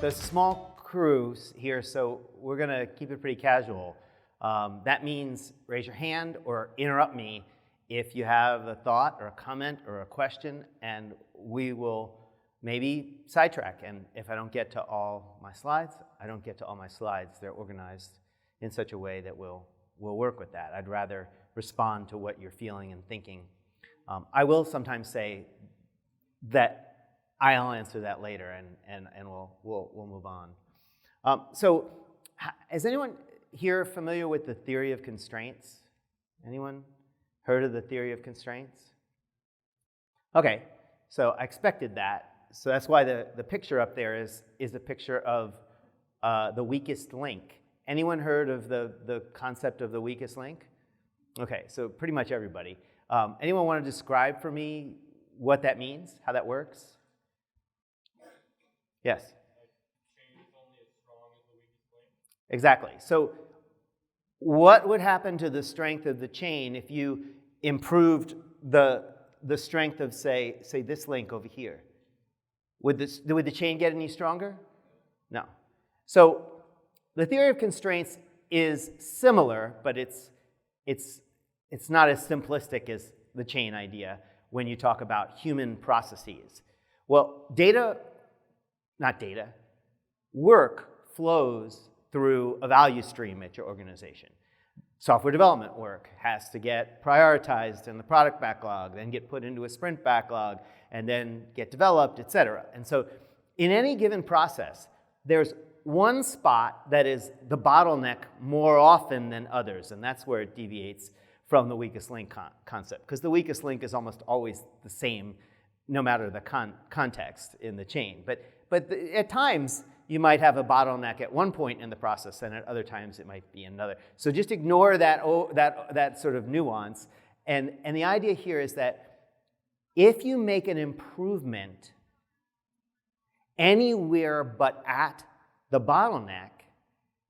the small crew here, so we're going to keep it pretty casual. That means raise your hand or interrupt me if you have a thought or a comment or a question, and we will maybe sidetrack. And if I don't get to all my slides, I don't get to all my slides. They're organized in such a way that we'll work with that. I'd rather respond to what you're feeling and thinking. I will sometimes say that I'll answer that later, and we'll move on. So, is anyone here familiar with the theory of constraints? Anyone heard of the theory of constraints? Okay, so I expected that. So that's why the picture up there is a picture of the weakest link. Anyone heard of the concept of the weakest link? Okay, so pretty much everybody. Anyone want to describe for me what that means, how that works? Yes? Chain is only as strong as the weakest link. Exactly. So what would happen to the strength of the chain if you improved the strength of, say this link over here? Would the chain get any stronger? No. So the theory of constraints is similar, but it's not as simplistic as the chain idea when you talk about human processes. Well, work flows through a value stream at your organization. Software development work has to get prioritized in the product backlog, then get put into a sprint backlog, and then get developed, et cetera. And so in any given process, there's one spot that is the bottleneck more often than others, and that's where it deviates from the weakest link concept, because the weakest link is almost always the same no matter the context in the chain. But at times, you might have a bottleneck at one point in the process, and at other times it might be another. So just ignore that sort of nuance. And the idea here is that if you make an improvement anywhere but at the bottleneck,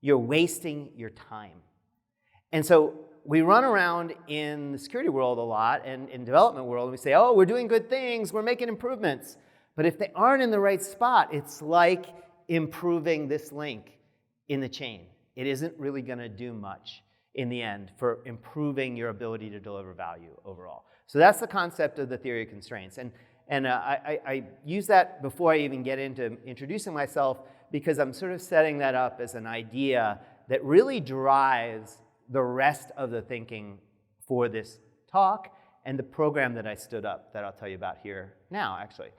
you're wasting your time. And so we run around in the security world a lot and in development world, and we say, oh, we're doing good things, we're making improvements. But if they aren't in the right spot, it's like improving this link in the chain. It isn't really going to do much in the end for improving your ability to deliver value overall. So that's the concept of the theory of constraints. And I use that before I even get into introducing myself, because I'm sort of setting that up as an idea that really drives the rest of the thinking for this talk and the program that I stood up that I'll tell you about here now, actually.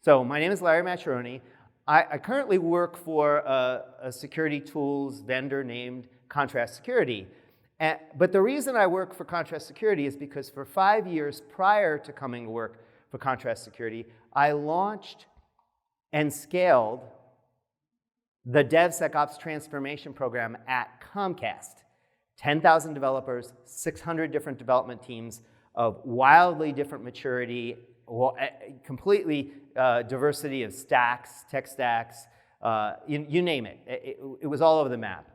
So my name is Larry Maccherone. I currently work for a security tools vendor named Contrast Security. But the reason I work for Contrast Security is because for 5 years prior to coming to work for Contrast Security, I launched and scaled the DevSecOps transformation program at Comcast. 10,000 developers, 600 different development teams of wildly different maturity, completely diversity of stacks, tech stacks, you name it. It was all over the map.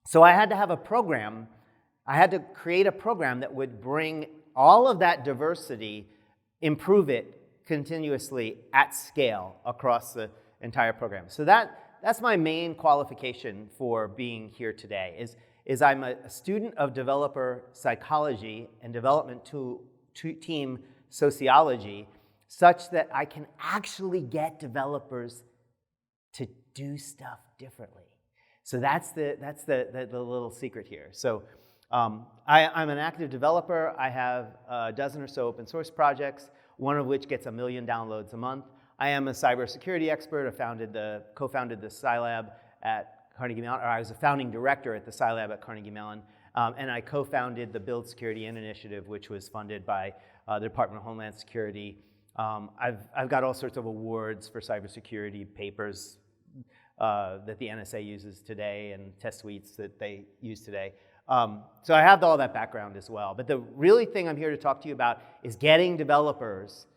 So I had to have a program. I had to create a program that would bring all of that diversity, improve it continuously at scale across the entire program. So that's my main qualification for being here today, is I'm a student of developer psychology and development team sociology, such that I can actually get developers to do stuff differently. So that's the little secret here. So I'm an active developer. I have a dozen or so open source projects, one of which gets 1 million downloads a month. I am a cybersecurity expert. I co-founded the Scilab at Carnegie Mellon, or I was a founding director at the Scilab at Carnegie Mellon, and I co-founded the Build Security In initiative, which was funded by the Department of Homeland Security. I've got all sorts of awards for cybersecurity papers that the NSA uses today and test suites that they use today. So I have all that background as well. But the really thing I'm here to talk to you about is getting developers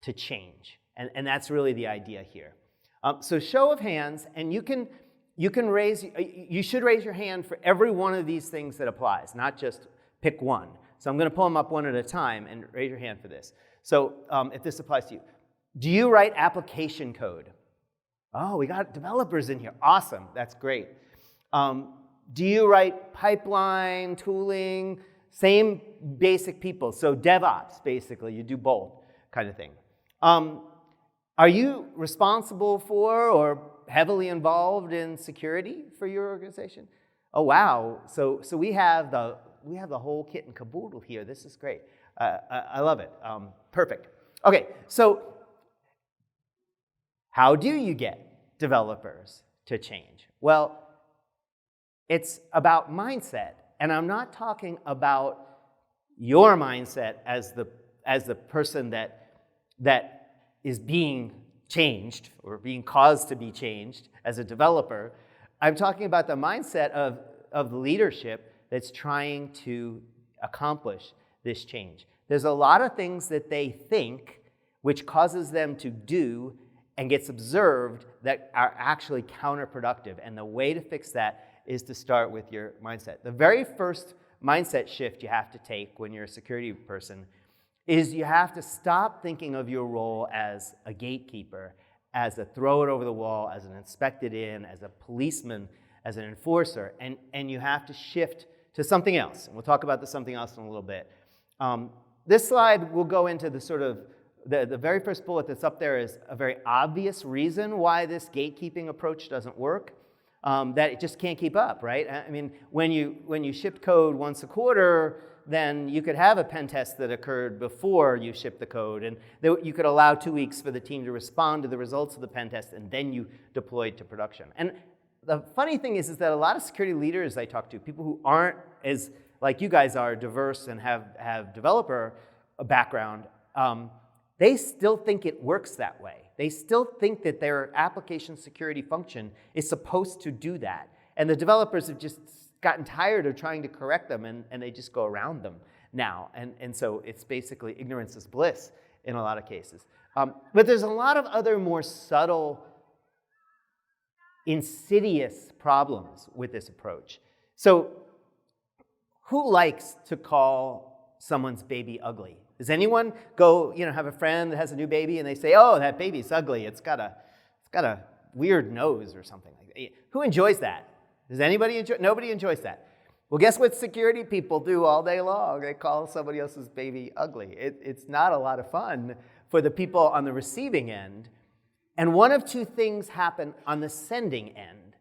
to change. And that's really the idea here. So show of hands, and you should raise your hand for every one of these things that applies, not just pick one. So I'm going to pull them up one at a time and raise your hand for this. So if this applies to you. Do you write application code? Oh, we got developers in here. Awesome. That's great. Do you write pipeline, tooling? Same basic people. So DevOps, basically. You do both kind of thing. Are you responsible for or heavily involved in security for your organization? Oh, wow. So we have the whole kit and caboodle here. This is great. I love it. Perfect. Okay, so how do you get developers to change? Well, it's about mindset, and I'm not talking about your mindset as the person that is being changed or being caused to be changed as a developer. I'm talking about the mindset of the leadership that's trying to accomplish this change. There's a lot of things that they think which causes them to do and gets observed that are actually counterproductive. And the way to fix that is to start with your mindset. The very first mindset shift you have to take when you're a security person is you have to stop thinking of your role as a gatekeeper, as a throw it over the wall, as an inspect it in, as a policeman, as an enforcer, and you have to shift to something else. And we'll talk about the something else in a little bit. This slide will go into the sort of, the very first bullet that's up there is a very obvious reason why this gatekeeping approach doesn't work, that it just can't keep up, right? I mean, when you ship code once a quarter, then you could have a pen test that occurred before you ship the code, and you could allow 2 weeks for the team to respond to the results of the pen test, and then you deployed to production. And the funny thing is that a lot of security leaders I talk to, people who aren't as, like you guys are, diverse and have developer background, they still think it works that way. They still think that their application security function is supposed to do that. And the developers have just gotten tired of trying to correct them, and they just go around them now. And so it's basically ignorance is bliss in a lot of cases. But there's a lot of other more subtle, insidious problems with this approach. So who likes to call someone's baby ugly? Does anyone go, have a friend that has a new baby and they say, oh, that baby's ugly. It's got a weird nose or something like that. Who enjoys that? Does anybody enjoy? Nobody enjoys that. Well, guess what security people do all day long? They call somebody else's baby ugly. It's not a lot of fun for the people on the receiving end. And one of two things happen on the sending end.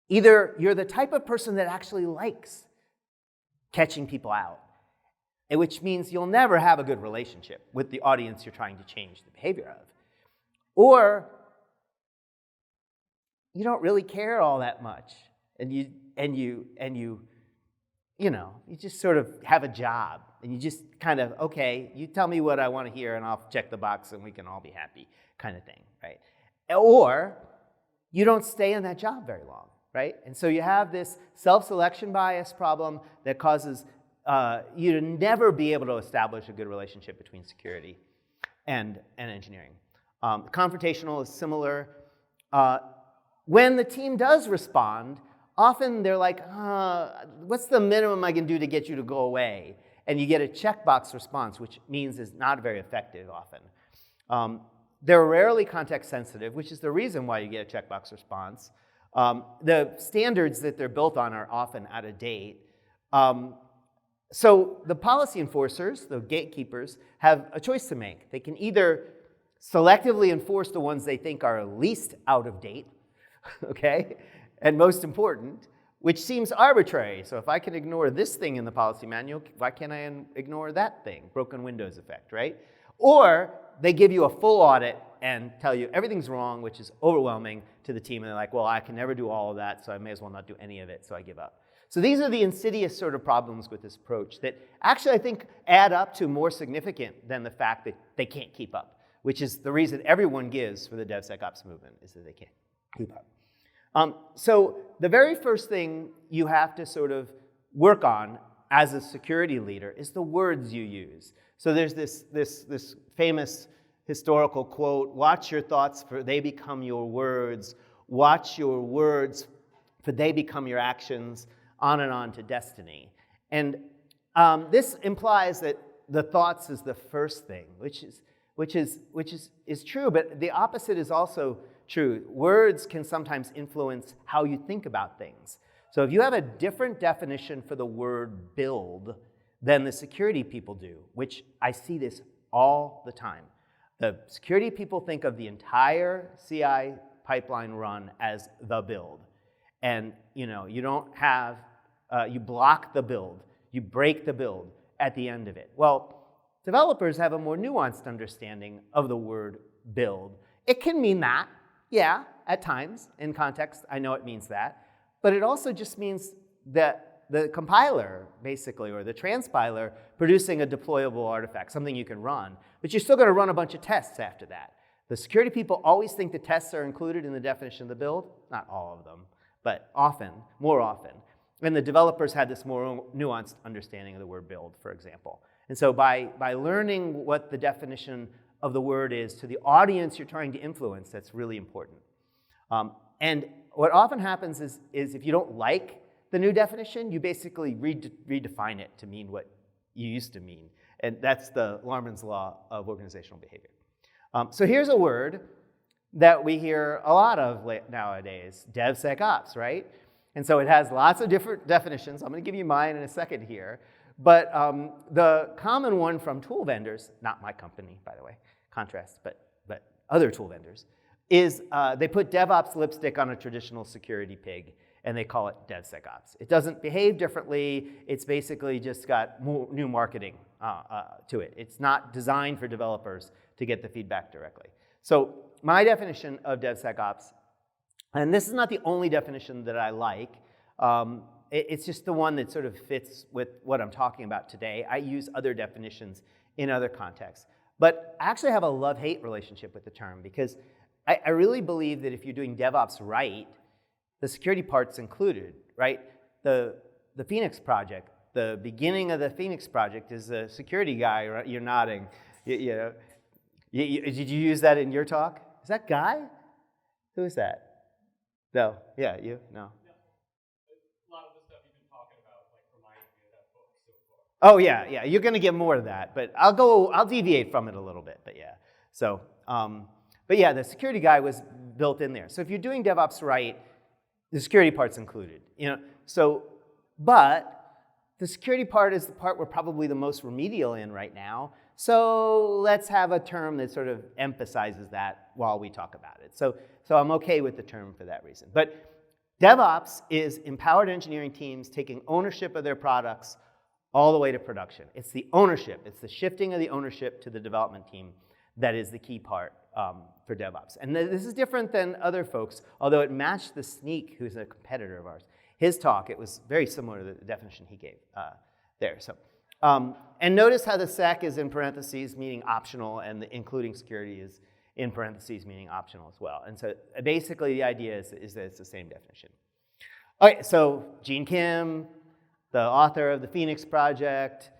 Either you're the type of person that actually likes catching people out, which means you'll never have a good relationship with the audience you're trying to change the behavior of. Or you don't really care all that much, and you just sort of have a job, and you just kind of, okay, you tell me what I want to hear, and I'll check the box, and we can all be happy, kind of thing, right? Or you don't stay in that job very long, right? And so you have this self-selection bias problem that causes you to never be able to establish a good relationship between security and engineering. Confrontational is similar. When the team does respond, often they're like, what's the minimum I can do to get you to go away? And you get a checkbox response, which means it's not very effective often. They're rarely context sensitive, which is the reason why you get a checkbox response. The standards that they're built on are often out of date. So the policy enforcers, the gatekeepers, have a choice to make. They can either selectively enforce the ones they think are least out of date, okay, and most important, which seems arbitrary. So if I can ignore this thing in the policy manual, why can't I ignore that thing? Broken windows effect, right? Or they give you a full audit and tell you everything's wrong, which is overwhelming to the team, and they're like, well, I can never do all of that, so I may as well not do any of it, so I give up. So these are the insidious sort of problems with this approach that actually I think add up to more significant than the fact that they can't keep up, which is the reason everyone gives for the DevSecOps movement, is that they can't keep up. So the very first thing you have to sort of work on as a security leader is the words you use. So there's this famous historical quote, watch your thoughts for they become your words, watch your words for they become your actions, on and on to destiny. And this implies that the thoughts is the first thing, which is true, but the opposite is also true. Words can sometimes influence how you think about things. So if you have a different definition for the word build than the security people do, which I see this all the time. The security people think of the entire CI pipeline run as the build. And you don't have, you block the build, you break the build at the end of it. Well, developers have a more nuanced understanding of the word build. It can mean that, yeah, at times, in context, I know it means that. But it also just means that the compiler, basically, or the transpiler, producing a deployable artifact, something you can run. But you're still going to run a bunch of tests after that. The security people always think the tests are included in the definition of the build. Not all of them, but often, more often. And the developers had this more nuanced understanding of the word build, for example. And so by learning what the definition of the word is to the audience you're trying to influence, that's really important. And what often happens is if you don't like the new definition, you basically redefine it to mean what you used to mean. And that's the Larman's law of organizational behavior. So here's a word that we hear a lot of nowadays, DevSecOps, right? And so it has lots of different definitions. I'm going to give you mine in a second here. But the common one from tool vendors, not my company, by the way, contrast, but other tool vendors, is they put DevOps lipstick on a traditional security pig, and they call it DevSecOps. It doesn't behave differently. It's basically just got new marketing to it. It's not designed for developers to get the feedback directly. So my definition of DevSecOps, and this is not the only definition that I like, it's just the one that sort of fits with what I'm talking about today. I use other definitions in other contexts. But I actually have a love-hate relationship with the term because I really believe that if you're doing DevOps right, the security part's included, right? The Phoenix project, the beginning of the Phoenix project is a security guy, right? You're nodding. Did you use that in your talk? Is that Guy? Who is that? No. Yeah, you? No. A lot of the stuff you've been talking about reminds me of that book so far. Oh yeah. You're going to get more of that, but I'll deviate from it a little bit, but yeah. So, but yeah, the security guy was built in there. So if you're doing DevOps right, the security part's included. But the security part is the part we're probably the most remedial in right now. So let's have a term that sort of emphasizes that while we talk about it. So I'm okay with the term for that reason. But DevOps is empowered engineering teams taking ownership of their products all the way to production. It's the ownership. It's the shifting of the ownership to the development team that is the key part for DevOps. And this is different than other folks, although it matched the Sneak, who's a competitor of ours. His talk, it was very similar to the definition he gave there. So, and notice how the sec is in parentheses, meaning optional, and the including security is in parentheses, meaning optional as well. And so basically the idea is that it's the same definition. Okay, so Gene Kim, the author of the Phoenix Project,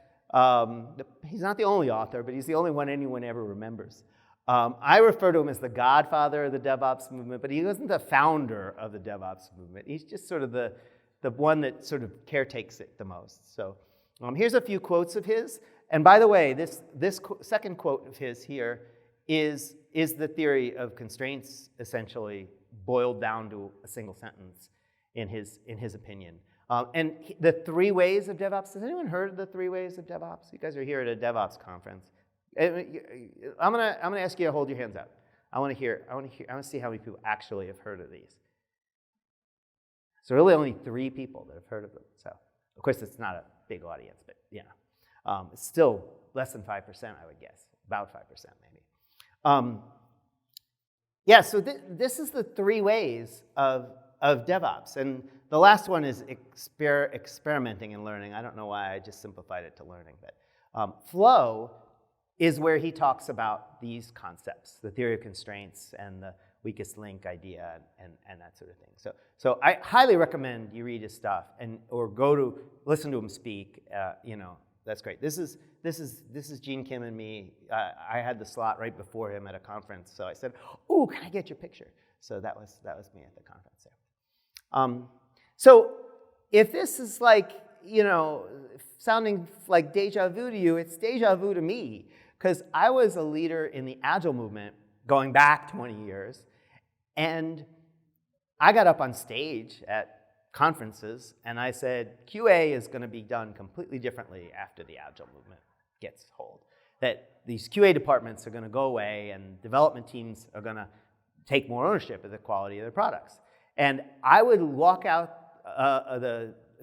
he's not the only author, but he's the only one anyone ever remembers. I refer to him as the godfather of the DevOps movement, but he wasn't the founder of the DevOps movement. He's just sort of the one that sort of caretakes it the most. So here's a few quotes of his. And by the way, this second quote of his here is the theory of constraints essentially boiled down to a single sentence in his opinion. And the 3 ways of DevOps, has anyone heard of the 3 ways of DevOps? You guys are here at a DevOps conference. I'm gonna ask you to hold your hands up. I want to see how many people actually have heard of these. So really only 3 people that have heard of them. So of course it's not a big audience, but it's still less than 5%, I would guess, about 5% maybe. So this is the 3 ways of DevOps, and the last one is experimenting and learning. I don't know why I just simplified it to learning, but flow is where he talks about these concepts, the theory of constraints and the weakest link idea and that sort of thing. So I highly recommend you read his stuff or listen to him speak. That's great. This is Gene Kim and me. I had the slot right before him at a conference, so I said, "Oh, can I get your picture?" So that was me at the conference there. So if this is sounding like deja vu to you, it's deja vu to me, because I was a leader in the Agile movement going back 20 years, And I got up on stage at conferences and I said, QA is going to be done completely differently after the Agile movement gets hold. That these QA departments are going to go away and development teams are going to take more ownership of the quality of their products. And I would walk out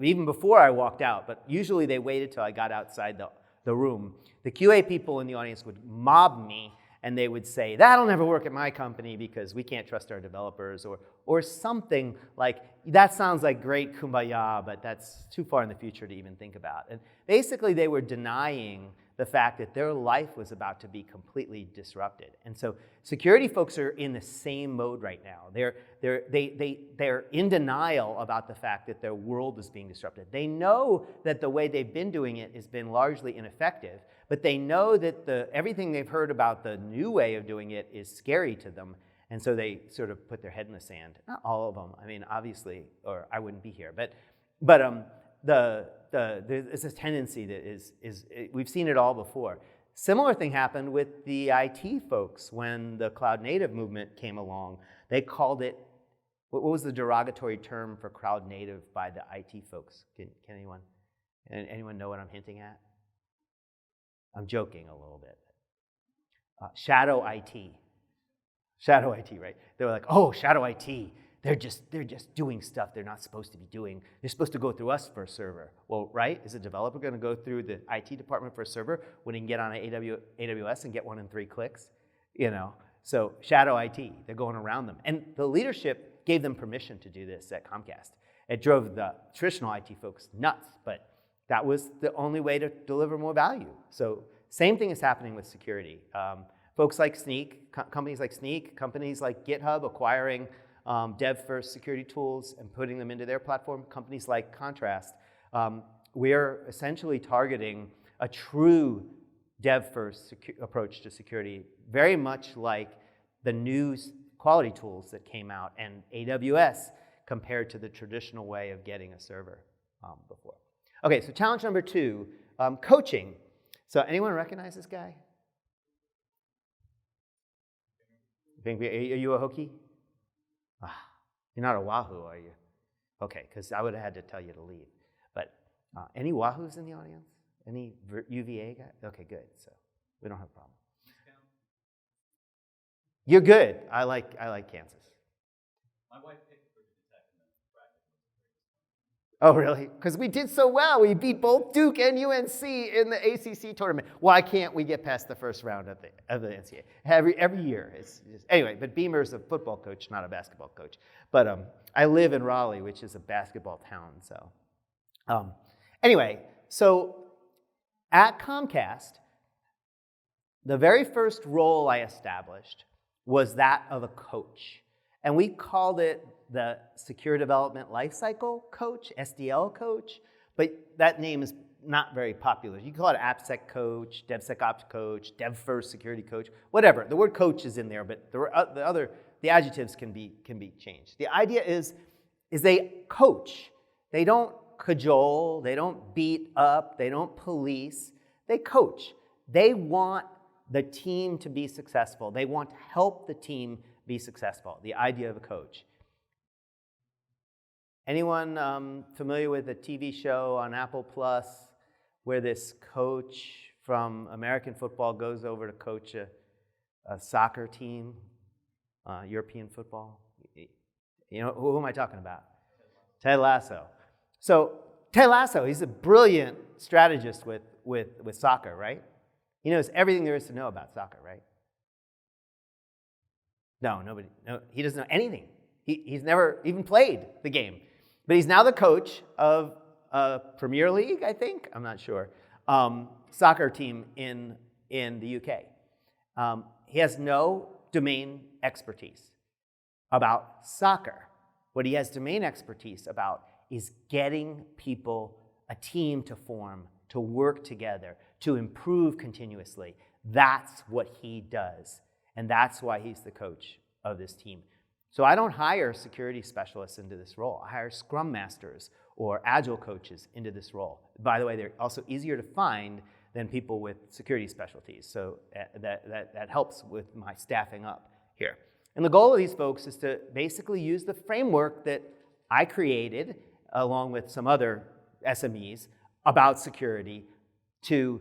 even before I walked out, but usually they waited till I got outside the room. The QA people in the audience would mob me and they would say, that'll never work at my company because we can't trust our developers, or something like, that sounds like great kumbaya, but that's too far in the future to even think about. And basically they were denying the fact that their life was about to be completely disrupted. And so security folks are in the same mode right now. They're in denial about the fact that their world is being disrupted. They know that the way they've been doing it has been largely ineffective, but they know that everything they've heard about the new way of doing it is scary to them, and so they sort of put their head in the sand. Not all of them, I mean, obviously, or I wouldn't be here, but there's a tendency that we've seen it all before. Similar thing happened with the IT folks when the cloud native movement came along. They called it, what was the derogatory term for cloud native by the IT folks? Can anyone know what I'm hinting at? I'm joking a little bit. Shadow IT. Shadow IT, right? They were like, oh, shadow IT. They're just doing stuff they're not supposed to be doing. They're supposed to go through us for a server. Well, right? Is a developer going to go through the IT department for a server when he can get on AWS and get one in 3 clicks? So shadow IT, they're going around them. And the leadership gave them permission to do this at Comcast. It drove the traditional IT folks nuts, but that was the only way to deliver more value. So same thing is happening with security. Folks like Sneak, companies like Sneak, companies like GitHub acquiring dev-first security tools and putting them into their platform, companies like Contrast, we're essentially targeting a true dev-first approach to security, very much like the new quality tools that came out and AWS compared to the traditional way of getting a server before. Okay, so challenge number 2, coaching. So anyone recognize this guy? Are you a Hokie? You're not a Wahoo, are you? Okay, because I would have had to tell you to leave. But any Wahoos in the audience? Any UVA guy? Okay, good. So we don't have a problem. You're good. I like Kansas. My wife picked Virginia Tech in the bracket. Oh, really? Because we did so well. We beat both Duke and UNC in the ACC tournament. Why can't we get past the first round of the NCAA? Every year. Anyway, but Beamer's a football coach, not a basketball coach. But I live in Raleigh, which is a basketball town. So anyway, so at Comcast, the very first role I established was that of a coach. And we called it the Secure Development Lifecycle Coach, SDL Coach, but that name is not very popular. You can call it AppSec Coach, DevSecOps Coach, DevFirst Security Coach, whatever. The word coach is in there, but the adjectives can be changed. The idea is they coach. They don't cajole, they don't beat up, they don't police, they coach. They want the team to be successful. They want to help the team be successful, the idea of a coach. Anyone familiar with a TV show on Apple Plus where this coach from American football goes over to coach a soccer team, European football? You know, who am I talking about? Ted Lasso. So Ted Lasso, he's a brilliant strategist with soccer, right? He knows everything there is to know about soccer, right? No, he doesn't know anything. He's never even played the game. But he's now the coach of a Premier League, I think, I'm not sure, soccer team in the UK. He has no domain expertise about soccer. What he has domain expertise about is getting people, a team to form, to work together, to improve continuously. That's what he does. And that's why he's the coach of this team. So I don't hire security specialists into this role. I hire Scrum Masters or Agile coaches into this role. By the way, they're also easier to find than people with security specialties. So that helps with my staffing up here. And the goal of these folks is to basically use the framework that I created, along with some other SMEs, about security to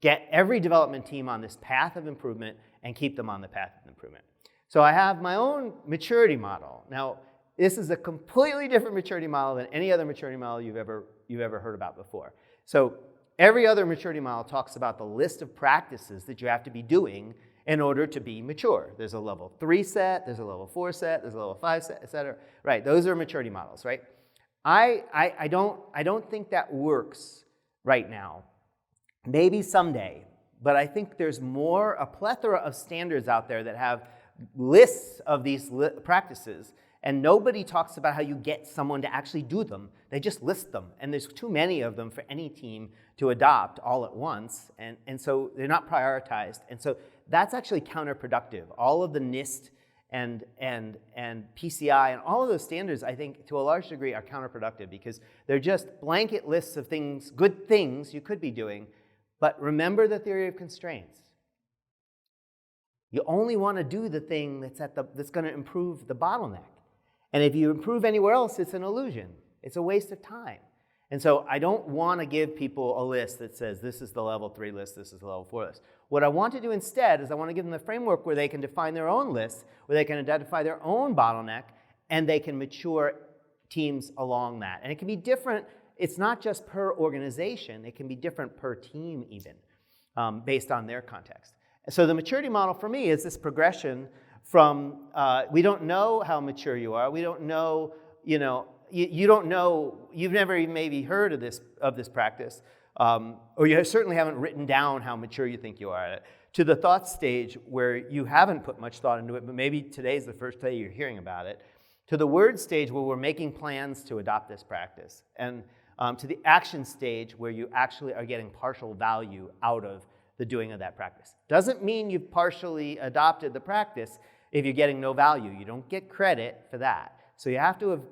get every development team on this path of improvement and keep them on the path of improvement. So I have my own maturity model. Now, this is a completely different maturity model than any other maturity model you've ever heard about before. So every other maturity model talks about the list of practices that you have to be doing in order to be mature. There's a level 3 set, there's a level 4 set, there's a level 5 set, et cetera. Right, those are maturity models, right? I don't think that works right now. Maybe someday, but I think there's a plethora of standards out there that have lists of these practices, and nobody talks about how you get someone to actually do them. They just list them, and there's too many of them for any team to adopt all at once, and so they're not prioritized. And so that's actually counterproductive. All of the NIST and PCI and all of those standards, I think, to a large degree, are counterproductive because they're just blanket lists of things, good things you could be doing. But remember the theory of constraints. You only want to do the thing that's going to improve the bottleneck. And if you improve anywhere else, it's an illusion. It's a waste of time. And so I don't want to give people a list that says this is the level 3 list, this is the level 4 list. What I want to do instead is I want to give them the framework where they can define their own lists, where they can identify their own bottleneck, and they can mature teams along that. And it can be different. It's not just per organization. It can be different per team even, based on their context. So the maturity model for me is this progression from we don't know how mature you are. We don't know, you don't know, you've never even maybe heard of this practice, or you certainly haven't written down how mature you think you are at it, to the thought stage where you haven't put much thought into it, but maybe today's the first day you're hearing about it, to the word stage where we're making plans to adopt this practice, and to the action stage where you actually are getting partial value out of the doing of that practice. Doesn't mean you've partially adopted the practice if you're getting no value. You don't get credit for that. So you have to have,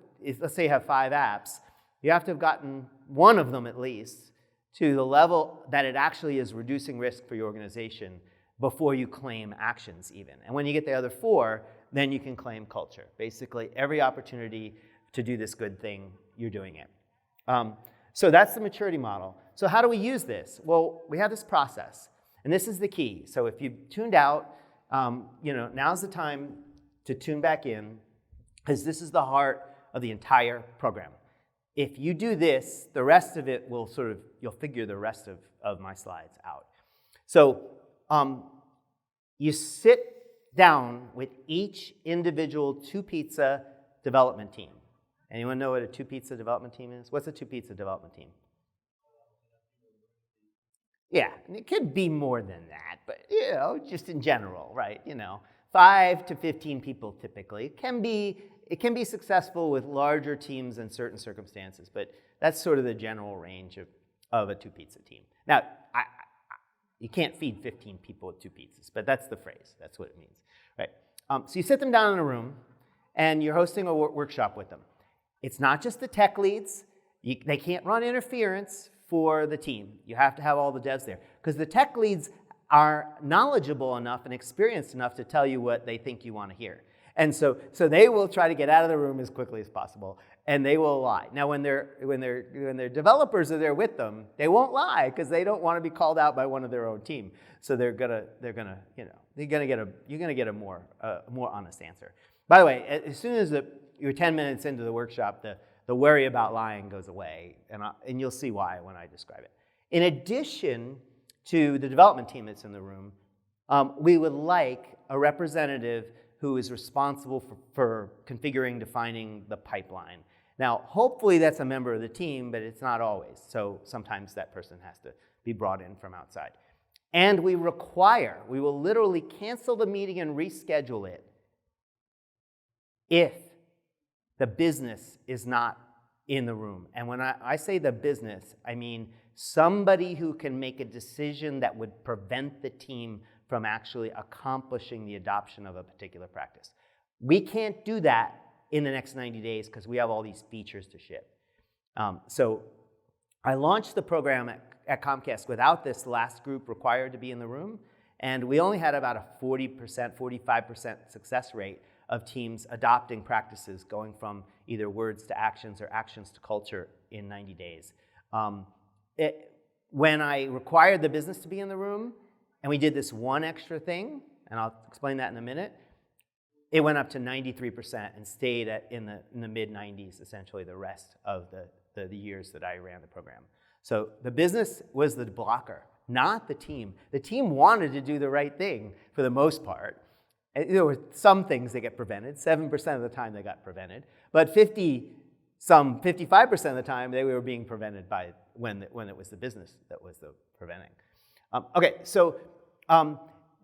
let's say you have 5 apps, you have to have gotten one of them at least to the level that it actually is reducing risk for your organization before you claim actions even. And when you get the other 4, then you can claim culture. Basically, every opportunity to do this good thing, you're doing it. So that's the maturity model. So how do we use this? Well, we have this process, and this is the key. So if you've tuned out, now's the time to tune back in, because this is the heart of the entire program. If you do this, the rest of it will you'll figure the rest of my slides out. So you sit down with each individual 2-pizza development team. Anyone know what a 2-pizza development team is? What's a 2-pizza development team? Yeah, and it could be more than that, but just in general, right? 5 to 15 people typically. It can be successful with larger teams in certain circumstances, but that's sort of the general range of a 2-pizza team. Now, you can't feed 15 people with 2 pizzas, but that's the phrase. That's what it means, right? So you sit them down in a room, and you're hosting a workshop with them. It's not just the tech leads. They can't run interference for the team. You have to have all the devs there, because the tech leads are knowledgeable enough and experienced enough to tell you what they think you want to hear. And so they will try to get out of the room as quickly as possible, and they will lie. Now, when their developers are there with them, they won't lie because they don't want to be called out by one of their own team. So you're gonna get a more honest answer. By the way, as soon as you're 10 minutes into the workshop, the worry about lying goes away, and you'll see why when I describe it. In addition to the development team that's in the room, we would like a representative who is responsible for configuring, defining the pipeline. Now, hopefully that's a member of the team, but it's not always. So sometimes that person has to be brought in from outside. And we will literally cancel the meeting and reschedule it if the business is not in the room. And when I say the business, I mean somebody who can make a decision that would prevent the team from actually accomplishing the adoption of a particular practice. We can't do that in the next 90 days because we have all these features to ship. So I launched the program at Comcast without this last group required to be in the room, And we only had about a 40%, 45% success rate of teams adopting practices going from either words to actions or actions to culture in 90 days. When I required the business to be in the room, and we did this one extra thing, and I'll explain that in a minute, it went up to 93% and stayed in the mid-90s, essentially, the rest of the years that I ran the program. So the business was the blocker, not the team. The team wanted to do the right thing for the most part. There were some things that get prevented. 7% of the time they got prevented. But 55% of the time they were being prevented by when it was the business that was the preventing. Okay, so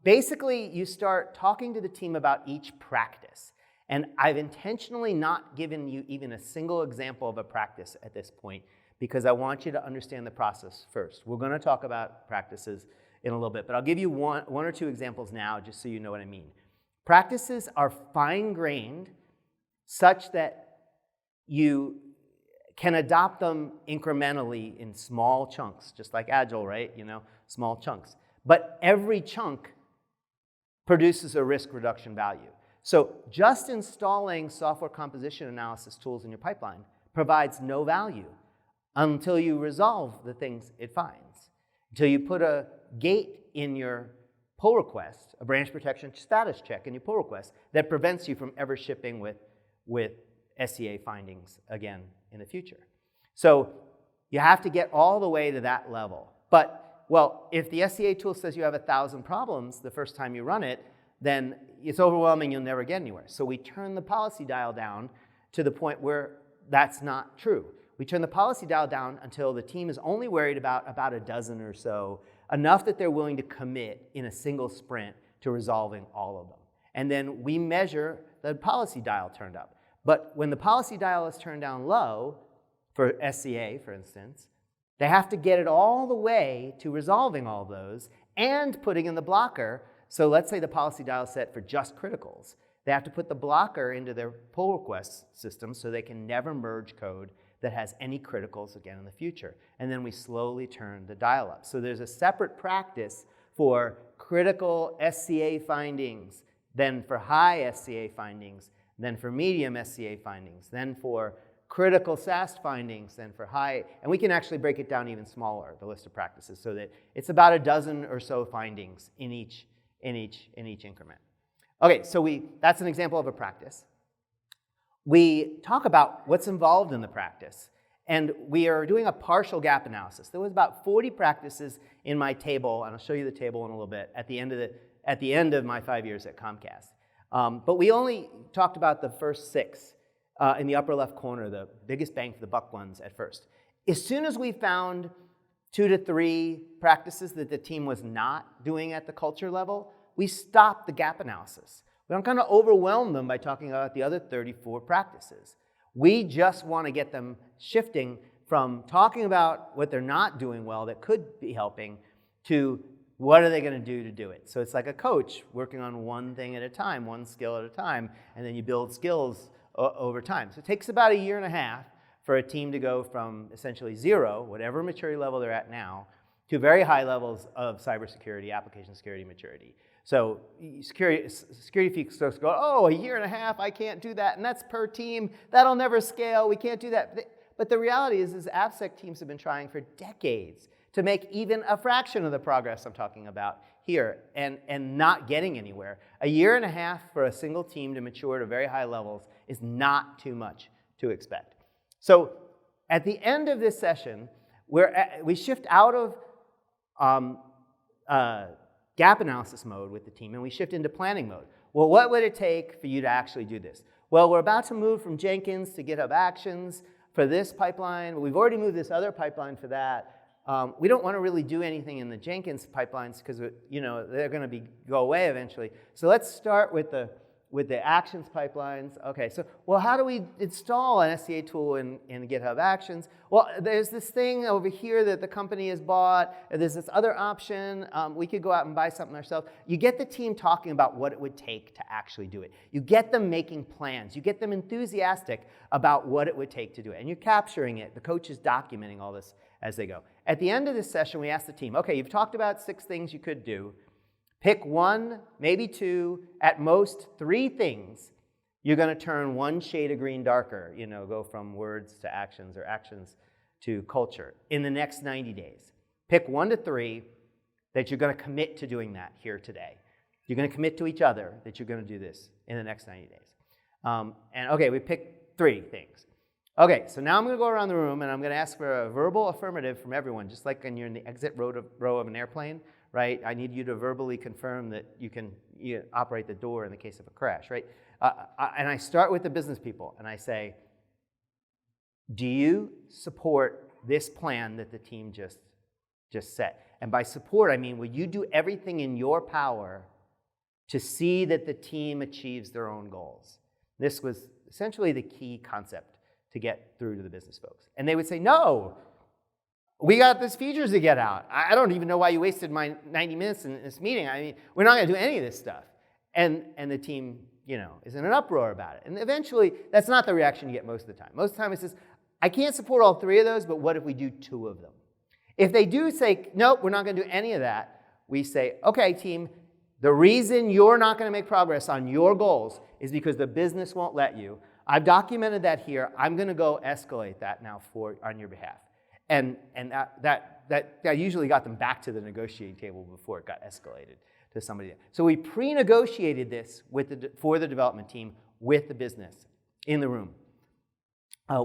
basically you start talking to the team about each practice. And I've intentionally not given you even a single example of a practice at this point because I want you to understand the process first. We're going to talk about practices in a little bit, but I'll give you one or two examples now just so you know what I mean. Practices are fine-grained such that you can adopt them incrementally in small chunks, just like Agile, right? Small chunks. But every chunk produces a risk reduction value. So just installing software composition analysis tools in your pipeline provides no value until you resolve the things it finds, until you put a gate in your pull request, a branch protection status check in your pull request that prevents you from ever shipping with SCA findings again in the future. So you have to get all the way to that level. But, well, if the SCA tool says you have 1,000 problems the first time you run it, then it's overwhelming, you'll never get anywhere. So we turn the policy dial down to the point where that's not true. We turn the policy dial down until the team is only worried about a dozen or so, enough that they're willing to commit in a single sprint to resolving all of them. And then we measure the policy dial turned up. But when the policy dial is turned down low, for SCA, for instance, they have to get it all the way to resolving all those and putting in the blocker. So let's say the policy dial is set for just criticals. They have to put the blocker into their pull request system so they can never merge code that has any criticals again in the future. And then we slowly turn the dial up. So there's a separate practice for critical SCA findings, then for high SCA findings, then for medium SCA findings, then for critical SAST findings, then for high, and we can actually break it down even smaller, the list of practices, so that it's about a dozen or so findings in each increment. Okay, so that's an example of a practice. We talk about what's involved in the practice, and we are doing a partial gap analysis. There was about 40 practices in my table, and I'll show you the table in a little bit, at the end of my 5 years at Comcast. But we only talked about the first 6 in the upper left corner, the biggest bang for the buck ones at first. As soon as we found 2 to 3 practices that the team was not doing at the culture level, we stopped the gap analysis. We don't kind of overwhelm them by talking about the other 34 practices. We just want to get them shifting from talking about what they're not doing well that could be helping to what are they going to do it. So it's like a coach working on one thing at a time, one skill at a time, and then you build skills over time. So it takes about 1.5 years for a team to go from essentially 0, whatever maturity level they're at now, to very high levels of cybersecurity, application security maturity. So security folks go, oh, 1.5 years, I can't do that, and that's per team. That'll never scale. We can't do that. But the reality is AppSec teams have been trying for decades to make even a fraction of the progress I'm talking about here and not getting anywhere. 1.5 years for a single team to mature to very high levels is not too much to expect. So at the end of this session, we shift out of gap analysis mode with the team, and we shift into planning mode. Well, what would it take for you to actually do this? Well, we're about to move from Jenkins to GitHub Actions for this pipeline. We've already moved this other pipeline for that. We don't want to really do anything in the Jenkins pipelines because they're going to go away eventually. So let's start with the Actions pipelines. Okay, so how do we install an SCA tool in GitHub Actions? Well, there's this thing over here that the company has bought. There's this other option. We could go out and buy something ourselves. You get the team talking about what it would take to actually do it. You get them making plans. You get them enthusiastic about what it would take to do it. And you're capturing it. The coach is documenting all this as they go. At the end of this session, we ask the team, okay, you've talked about 6 things you could do. Pick one, maybe two, at most 3 things you're going to turn one shade of green darker, go from words to actions or actions to culture in the next 90 days. Pick 1 to 3 that you're going to commit to doing that here today. You're going to commit to each other that you're going to do this in the next 90 days. We picked 3 things. Okay, so now I'm going to go around the room and I'm going to ask for a verbal affirmative from everyone, just like when you're in the exit row of an airplane, right? I need you to verbally confirm that you can operate the door in the case of a crash, right? And I start with the business people, and I say, do you support this plan that the team just set? And by support, I mean, will you do everything in your power to see that the team achieves their own goals? This was essentially the key concept to get through to the business folks. And they would say, no, we got these features to get out. I don't even know why you wasted my 90 minutes in this meeting. I mean, we're not going to do any of this stuff. And the team, is in an uproar about it. And eventually, that's not the reaction you get most of the time. Most of the time it says, I can't support all 3 of those, but what if we do 2 of them? If they do say, nope, we're not going to do any of that, we say, okay, team, the reason you're not going to make progress on your goals is because the business won't let you. I've documented that here. I'm going to go escalate that now on your behalf. And that usually got them back to the negotiating table before it got escalated to somebody else. So we pre-negotiated this for the development team with the business in the room.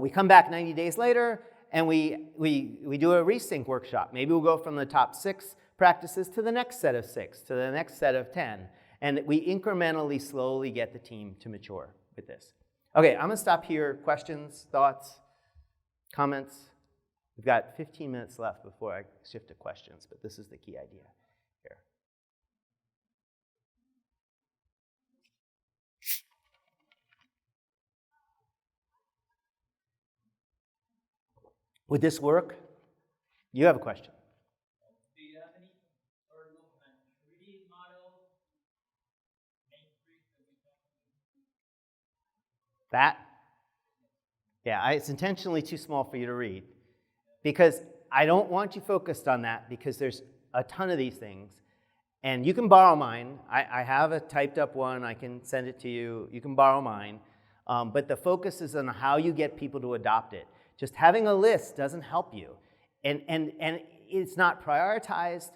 We come back 90 days later, and we do a resync workshop. Maybe we'll go from the top 6 practices to the next set of 6, to the next set of 10. And we incrementally, slowly get the team to mature with this. Okay, I'm going to stop here. Questions, thoughts, comments? We've got 15 minutes left before I shift to questions, but this is the key idea here. Would this work? You have a question. Do you have any sort of 3D model? That? Yeah, it's intentionally too small for you to read because I don't want you focused on that because there's a ton of these things. And you can borrow mine. I have a typed up one. I can send it to you. You can borrow mine. But the focus is on how you get people to adopt it. Just having a list doesn't help you. And it's not prioritized,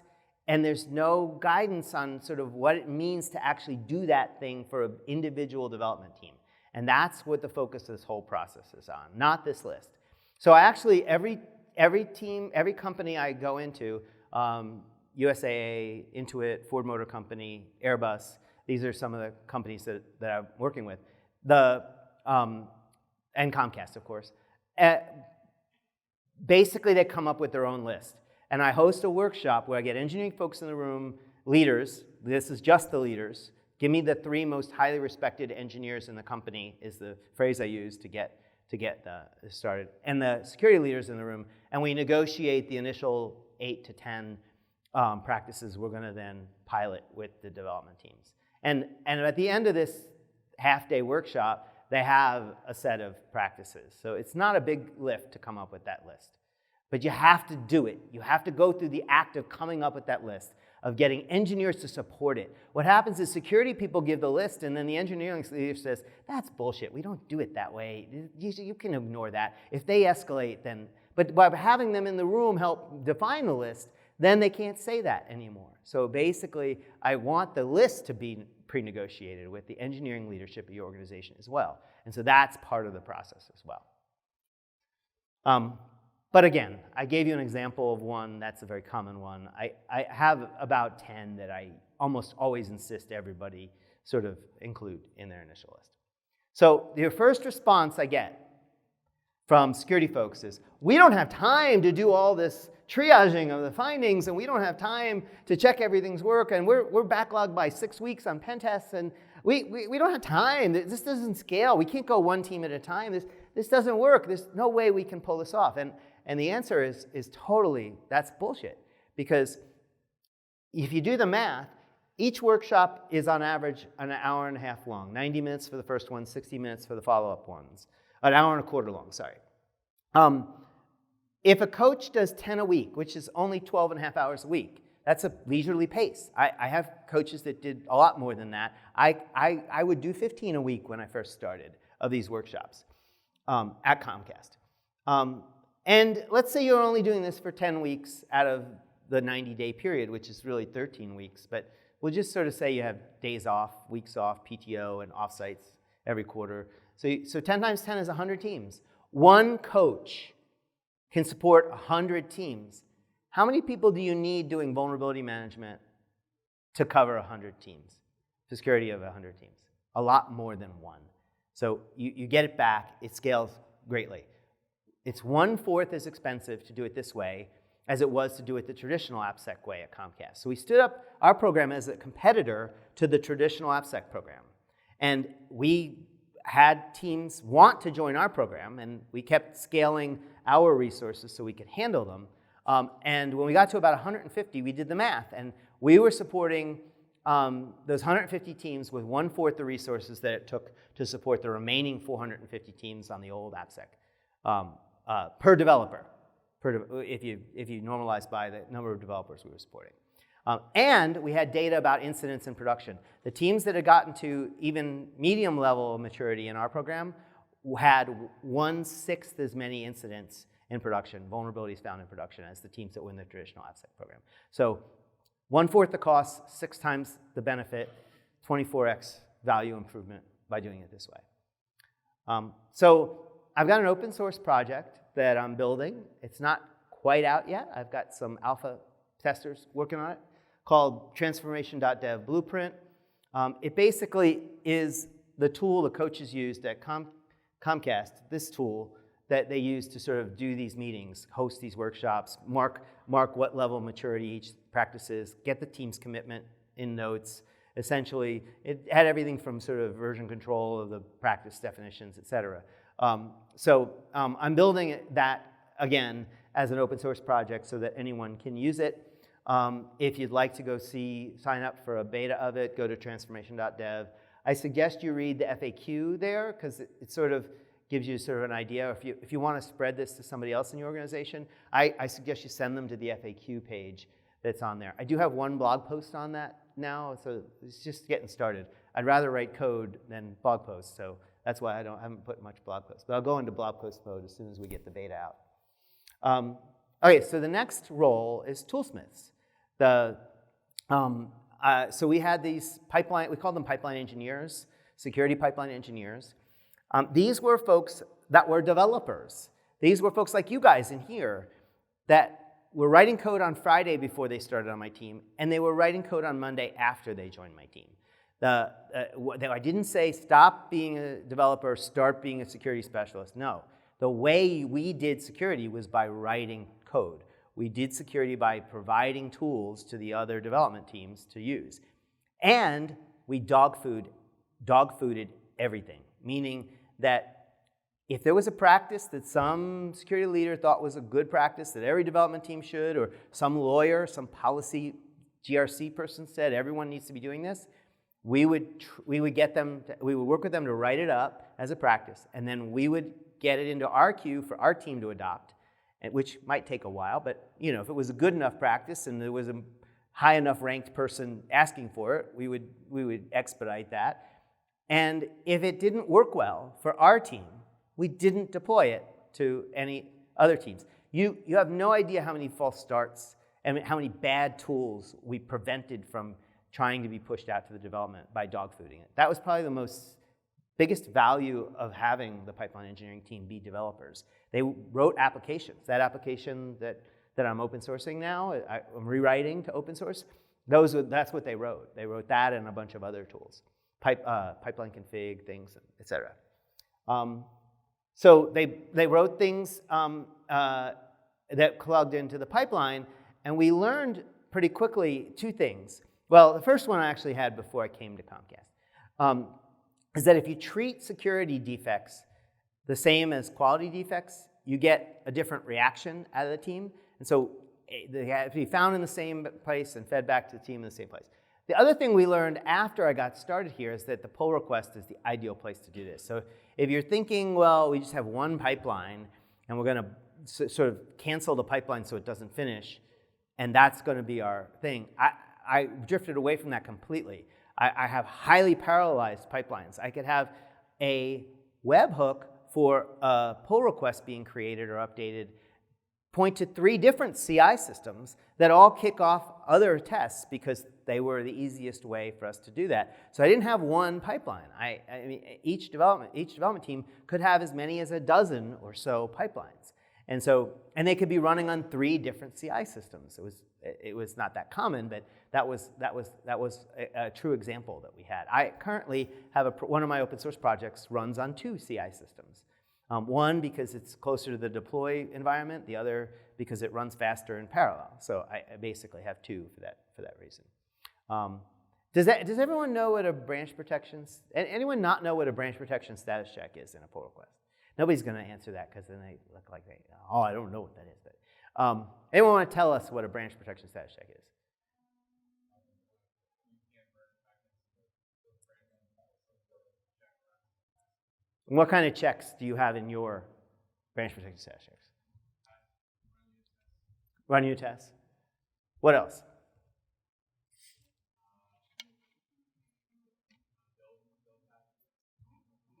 and there's no guidance on sort of what it means to actually do that thing for an individual development team. And that's what the focus of this whole process is on, not this list. So actually, every team, every company I go into, USAA, Intuit, Ford Motor Company, Airbus, these are some of the companies that I'm working with, and Comcast, of course. Basically, they come up with their own list. And I host a workshop where I get engineering folks in the room, leaders. This is just the leaders. Give me the 3 most highly respected engineers in the company is the phrase I use to get started. And the security leaders in the room. And we negotiate the initial 8 to 10 practices we're going to then pilot with the development teams. And at the end of this half-day workshop, they have a set of practices. So it's not a big lift to come up with that list. But you have to do it. You have to go through the act of coming up with that list, of getting engineers to support it. What happens is security people give the list, and then the engineering leader says, that's bullshit. We don't do it that way. You can ignore that. If they escalate, then... But by having them in the room help define the list, then they can't say that anymore. So basically, I want the list to be pre-negotiated with the engineering leadership of your organization as well. And so that's part of the process as well. But again, I gave you an example of one. That's a very common one. I have about 10 that I almost always insist everybody sort of include in their initial list. So the first response I get from security folks is, we don't have time to do all this triaging of the findings, and we don't have time to check everything's work, and we're backlogged by 6 weeks on pen tests, and we don't have time. This doesn't scale. We can't go one team at a time. This doesn't work. There's no way we can pull this off. And the answer is totally, that's bullshit. Because if you do the math, each workshop is on average an hour and a half long, 90 minutes for the first one, 60 minutes for the follow-up ones, an hour and a quarter long, sorry. If a coach does 10 a week, which is only 12 and a half hours a week, That's a leisurely pace. I have coaches that did a lot more than that. I would do 15 a week when I first started of these workshops at Comcast. And let's say you're only doing this for 10 weeks out of the 90-day period, which is really 13 weeks. But we'll just sort of say you have days off, weeks off, PTO, and offsites every quarter. So 10 times 10 is 100 teams. One coach can support 100 teams. How many people do you need doing vulnerability management to cover 100 teams? The security of 100 teams. A lot more than one. So you get it back. It scales greatly. It's 1/4 as expensive to do it this way as it was to do it the traditional AppSec way at Comcast. So we stood up our program as a competitor to the traditional AppSec program. And we had teams want to join our program, and we kept scaling our resources so we could handle them. And when we got to about 150, we did the math, and we were supporting those 150 teams with 1/4 the resources that it took to support the remaining 450 teams on the old AppSec per developer, if you normalize by the number of developers we were supporting. And we had data about incidents in production. The teams that had gotten to even medium level of maturity in our program had 1/6 as many incidents in production, vulnerabilities found in production, as the teams that were in the traditional AppSec program. So 1/4 the cost, 6 times the benefit, 24x value improvement by doing it this way. So I've got an open source project that I'm building. It's not quite out yet. I've got some alpha testers working on it, called transformation.dev blueprint. It basically is the tool the coaches used at Comcast, this tool that they use to sort of do these meetings, host these workshops, mark what level of maturity each practice is, get the team's commitment in notes. Essentially, it had everything from sort of version control of the practice definitions, et cetera. I'm building that, again, as an open source project so that anyone can use it. If you'd like to go sign up for a beta of it, go to transformation.dev. I suggest you read the FAQ there, because it sort of gives you sort of an idea. If you want to spread this to somebody else in your organization, I suggest you send them to the FAQ page that's on there. I do have one blog post on that now, so it's just getting started. I'd rather write code than blog posts, so that's why I haven't put much blog posts. But I'll go into blog post mode as soon as we get the beta out. Okay, so the next role is Toolsmiths. So we had these we called them pipeline engineers, security pipeline engineers. These were folks that were developers. These were folks like you guys in here that were writing code on Friday before they started on my team, and they were writing code on Monday after they joined my team. I didn't say stop being a developer, start being a security specialist. No. The way we did security was by writing code. We did security by providing tools to the other development teams to use. And we dog-fooded everything, meaning that if there was a practice that some security leader thought was a good practice that every development team should, or some lawyer, some policy GRC person said everyone needs to be doing this, we would work with them to write it up as a practice, and then we would get it into our queue for our team to adopt, which might take a while, but if it was a good enough practice and there was a high enough ranked person asking for it, we would expedite that. And if it didn't work well for our team, we didn't deploy it to any other teams. You have no idea how many false starts and how many bad tools we prevented from trying to be pushed out to the development by dogfooding it. That was probably the biggest value of having the pipeline engineering team be developers. They wrote applications. That application that I'm open sourcing now, I'm rewriting to open source, that's what they wrote. They wrote that and a bunch of other tools, pipeline config, things, et cetera. So they wrote things that plugged into the pipeline, and we learned pretty quickly 2 things. Well, the first one I actually had before I came to Comcast, is that if you treat security defects the same as quality defects, you get a different reaction out of the team. And so they have to be found in the same place and fed back to the team in the same place. The other thing we learned after I got started here is that the pull request is the ideal place to do this. So if you're thinking, well, we just have one pipeline and we're going to sort of cancel the pipeline so it doesn't finish, and that's going to be our thing. I drifted away from that completely. I have highly parallelized pipelines. I could have a webhook for a pull request being created or updated, point to 3 different CI systems that all kick off other tests because they were the easiest way for us to do that. So I didn't have one pipeline. I mean, each development team could have as many as a dozen or so pipelines. And they could be running on 3 different CI systems. It was not that common, but that was a true example that we had. I currently have one of my open source projects runs on 2 CI systems. One because it's closer to the deploy environment, the other because it runs faster in parallel. So I basically have 2 for that reason. Does everyone know what a branch protection? Anyone not know what a branch protection status check is in a pull request? Nobody's going to answer that because then they look like I don't know what that is. But anyone want to tell us what a branch protection status check is? And what kind of checks do you have in your branch protection status checks? Run unit tests. What else?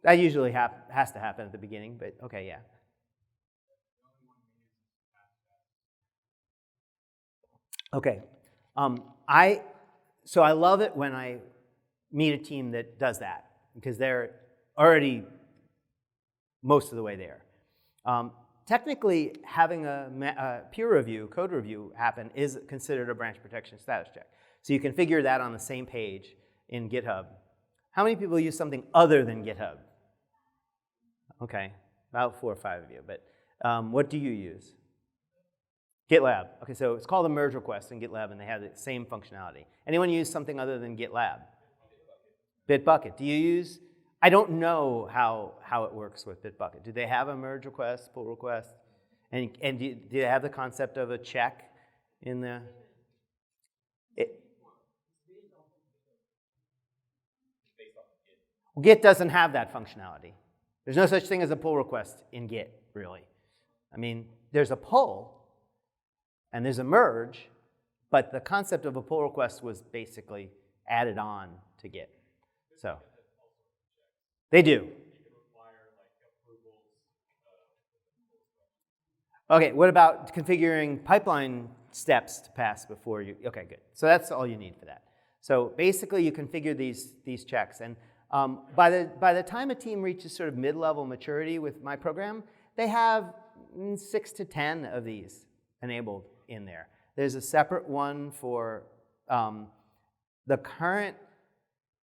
That usually has to happen at the beginning, but okay, yeah. Okay. So I love it when I meet a team that does that because they're already most of the way there. Technically, having a peer review, code review happen is considered a branch protection status check. So you configure that on the same page in GitHub. How many people use something other than GitHub? Okay, about 4 or 5 of you. But what do you use? GitLab. Okay, so it's called a merge request in GitLab, and they have the same functionality. Anyone use something other than GitLab? Bitbucket. Do you use? I don't know how it works with Bitbucket. Do they have a merge request, pull request? And do they have the concept of a check in the? Git doesn't have that functionality. There's no such thing as a pull request in Git, really. I mean, there's a pull and there's a merge, but the concept of a pull request was basically added on to Git. So they do. Okay, what about configuring pipeline steps to pass before you? Okay, good. So that's all you need for that. So basically, you configure these checks, and by the time a team reaches sort of mid-level maturity with my program, they have 6 to 10 of these enabled in there. There's a separate one for the current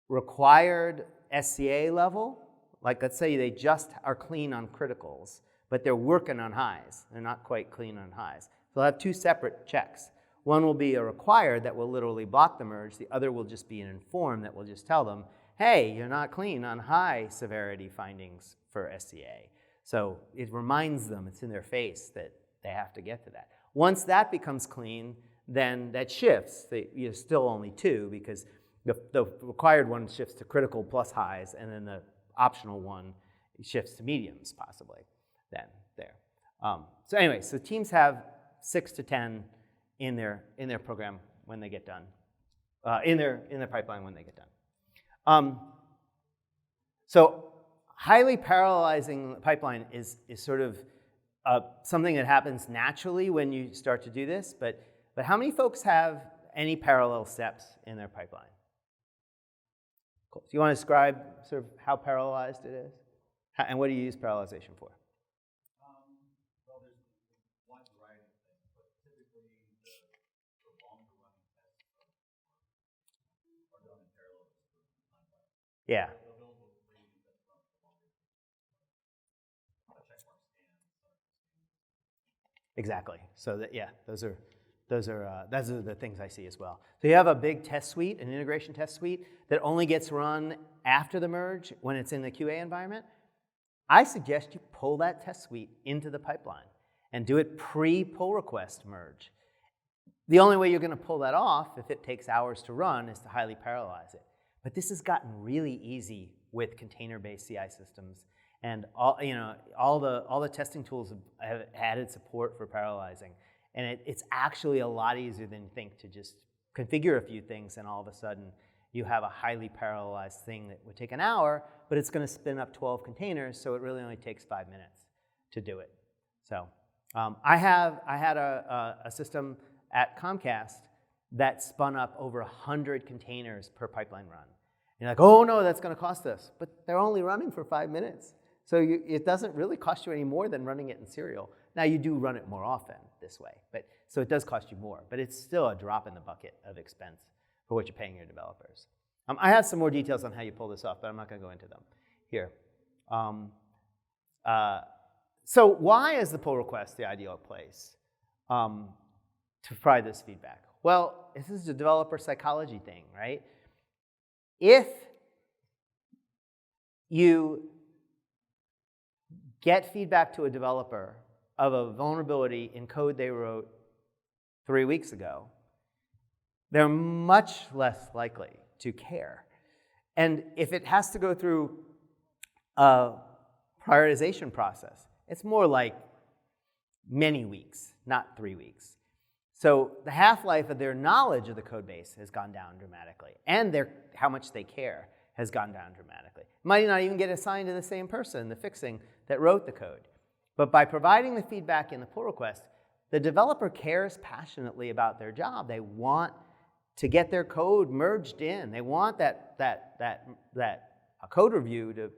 required SCA level. Like, let's say they just are clean on criticals, but they're working on highs. They're not quite clean on highs. So they'll have 2 separate checks. One will be a required that will literally block the merge. The other will just be an inform that will just tell them, hey, you're not clean on high severity findings for SCA. So it reminds them, it's in their face, that they have to get to that. Once that becomes clean, then that shifts. You're still only 2 because the required one shifts to critical plus highs, and then the optional one shifts to mediums, possibly, then there. So anyway, so teams have 6 to 10 in their program when they get done, in their pipeline when they get done. So highly parallelizing the pipeline is sort of something that happens naturally when you start to do this, but how many folks have any parallel steps in their pipeline? Cool. So you want to describe sort of how parallelized it is? And what do you use parallelization for? Well, there's a wide variety of things, but typically the longer running tests are done in parallel. Yeah. Exactly. So that, yeah, those are the things I see as well. So you have a big test suite, an integration test suite that only gets run after the merge when it's in the QA environment. I suggest you pull that test suite into the pipeline and do it pre-pull request merge. The only way you're going to pull that off, if it takes hours to run, is to highly parallelize it. But this has gotten really easy with container-based CI systems. And all the testing tools have added support for parallelizing. And it's actually a lot easier than you think to just configure a few things, and all of a sudden you have a highly parallelized thing that would take an hour, but it's going to spin up 12 containers, so it really only takes 5 minutes to do it. So I had a system at Comcast that spun up over 100 containers per pipeline run. And you're like, oh no, that's going to cost us. But they're only running for 5 minutes. So it doesn't really cost you any more than running it in serial. Now you do run it more often this way, so it does cost you more. But it's still a drop in the bucket of expense for what you're paying your developers. I have some more details on how you pull this off, but I'm not going to go into them here. So why is the pull request the ideal place to provide this feedback? Well, this is a developer psychology thing, right? If you get feedback to a developer of a vulnerability in code they wrote 3 weeks ago, they're much less likely to care. And if it has to go through a prioritization process, it's more like many weeks, not 3 weeks. So the half-life of their knowledge of the code base has gone down dramatically, and how much they care has gone down dramatically. Might not even get assigned to the same person, the fixing, that wrote the code. But by providing the feedback in the pull request, the developer cares passionately about their job. They want to get their code merged in. They want that code review to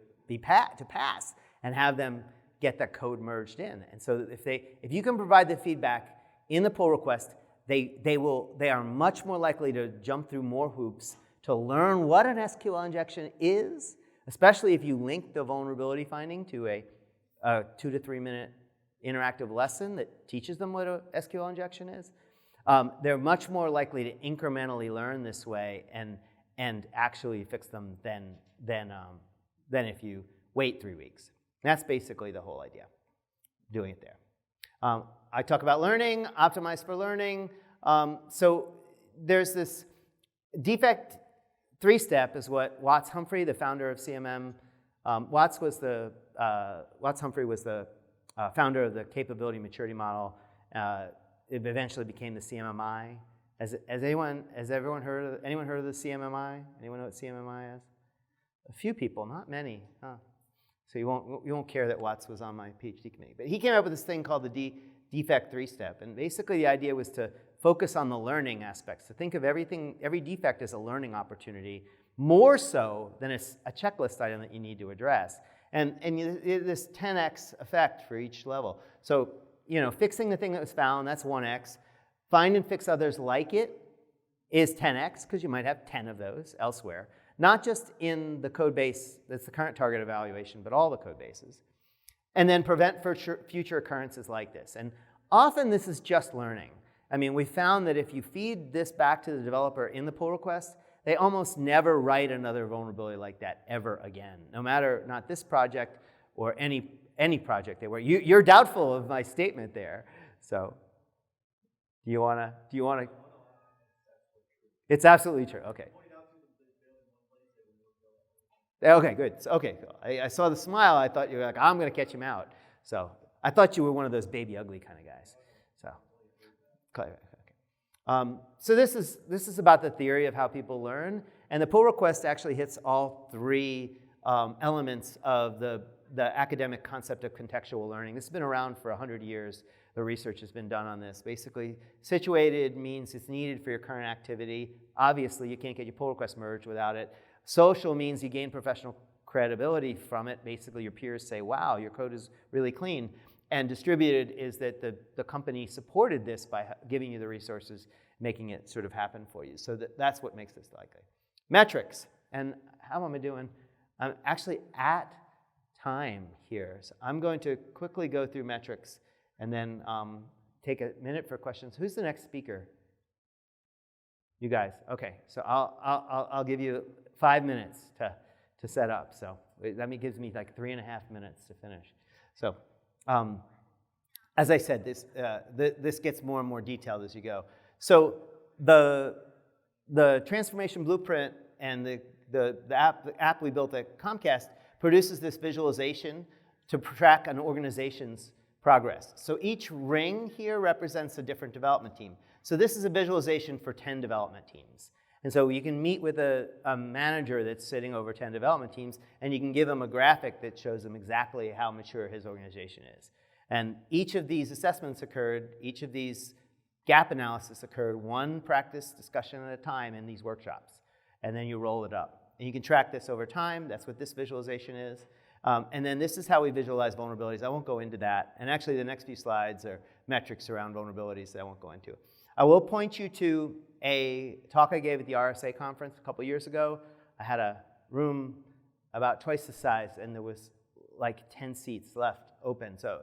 pass and have them get that code merged in. And so if you can provide the feedback in the pull request, they are much more likely to jump through more hoops to learn what an SQL injection is, especially if you link the vulnerability finding to a 2 to 3 minute interactive lesson that teaches them what a SQL injection is. They're much more likely to incrementally learn this way and actually fix them than if you wait 3 weeks. And that's basically the whole idea, doing it there. I talk about learning, optimize for learning. So there's this defect 3-step is what Watts Humphrey, the founder of CMM, Watts Humphrey was the founder of the capability maturity model. It eventually became the CMMI. Has everyone heard of the CMMI? Anyone know what CMMI is? A few people, not many. Huh. So you won't care that Watts was on my PhD committee. But he came up with this thing called the defect 3-step. And basically the idea was to focus on the learning aspects, to think of every defect as a learning opportunity, more so than a checklist item that you need to address. And this 10x effect for each level. So, fixing the thing that was found, that's 1x. Find and fix others like it is 10x, because you might have 10 of those elsewhere. Not just in the code base that's the current target evaluation, but all the code bases. And then prevent future occurrences like this. And often this is just learning. I mean, we found that if you feed this back to the developer in the pull request, they almost never write another vulnerability like that ever again, no matter not this project or any project they were. You're doubtful of my statement there. So do you want to? It's absolutely true. Okay. Okay, good. Okay, I saw the smile. I thought you were like, I'm going to catch him out. So I thought you were one of those baby ugly kind of guys. So, okay. So this is about the theory of how people learn, and the pull request actually hits all 3 elements of the academic concept of contextual learning. This has been around for 100 years. The research has been done on this. Basically, situated means it's needed for your current activity. Obviously, you can't get your pull request merged without it. Social means you gain professional credibility from it. Basically, your peers say, wow, your code is really clean. And distributed is that the company supported this by giving you the resources, making it sort of happen for you. So that's what makes this likely. Metrics. And how am I doing? I'm actually at time here. So I'm going to quickly go through metrics and then take a minute for questions. Who's the next speaker? You guys. Okay. So I'll give you 5 minutes to set up. So that gives me like 3.5 minutes to finish. So as I said, this gets more and more detailed as you go. So the transformation blueprint and the app we built at Comcast produces this visualization to track an organization's progress. So each ring here represents a different development team. So this is a visualization for 10 development teams. And so you can meet with a manager that's sitting over 10 development teams, and you can give them a graphic that shows them exactly how mature his organization is. And each of these assessments occurred, each of these gap analysis occurred one practice discussion at a time in these workshops. And then you roll it up. And you can track this over time. That's what this visualization is. And then this is how we visualize vulnerabilities. I won't go into that. And actually, the next few slides are metrics around vulnerabilities that I won't go into. I will point you to a talk I gave at the RSA conference a couple years ago. I had a room about twice the size, and there was like 10 seats left open. So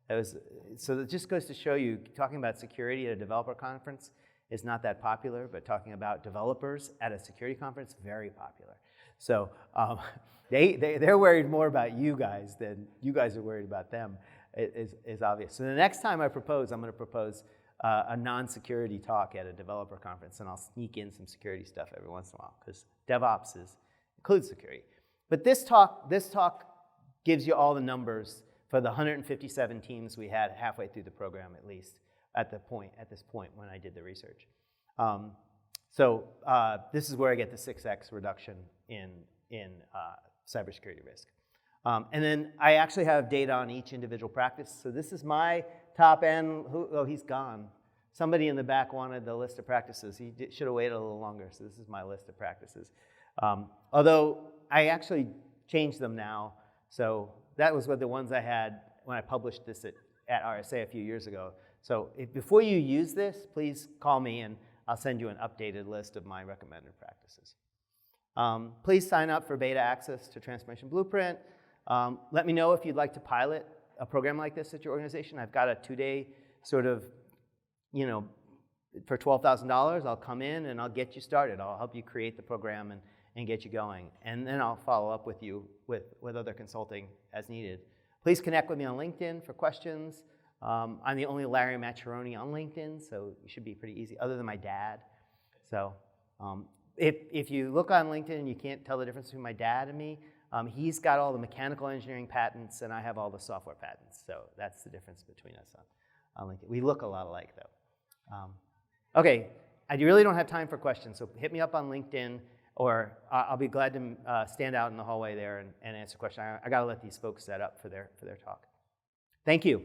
it just goes to show you, talking about security at a developer conference is not that popular, but talking about developers at a security conference, very popular. So they're worried more about you guys than you guys are worried about them, is obvious. So the next time I'm going to propose a non-security talk at a developer conference, and I'll sneak in some security stuff every once in a while, because DevOps includes security. But this talk gives you all the numbers for the 157 teams we had halfway through the program, at least at this point when I did the research. This is where I get the 6x reduction in cybersecurity risk. And then I actually have data on each individual practice. So this is my top end. He's gone. Somebody in the back wanted the list of practices. He should have waited a little longer. So this is my list of practices. Although I actually changed them now. So that was the ones I had when I published this at RSA a few years ago. So before you use this, please call me and I'll send you an updated list of my recommended practices. Please sign up for beta access to Transformation Blueprint. Let me know if you'd like to pilot a program like this at your organization. I've got a 2-day sort of, for $12,000, I'll come in and I'll get you started. I'll help you create the program and get you going. And then I'll follow up with you with other consulting as needed. Please connect with me on LinkedIn for questions. I'm the only Larry Maccherone on LinkedIn, so it should be pretty easy, other than my dad. So if you look on LinkedIn and you can't tell the difference between my dad and me, he's got all the mechanical engineering patents and I have all the software patents. So that's the difference between us on LinkedIn. We look a lot alike, though. Okay, I really don't have time for questions, so hit me up on LinkedIn, or I'll be glad to stand out in the hallway there and answer questions. I got to let these folks set up for their talk. Thank you.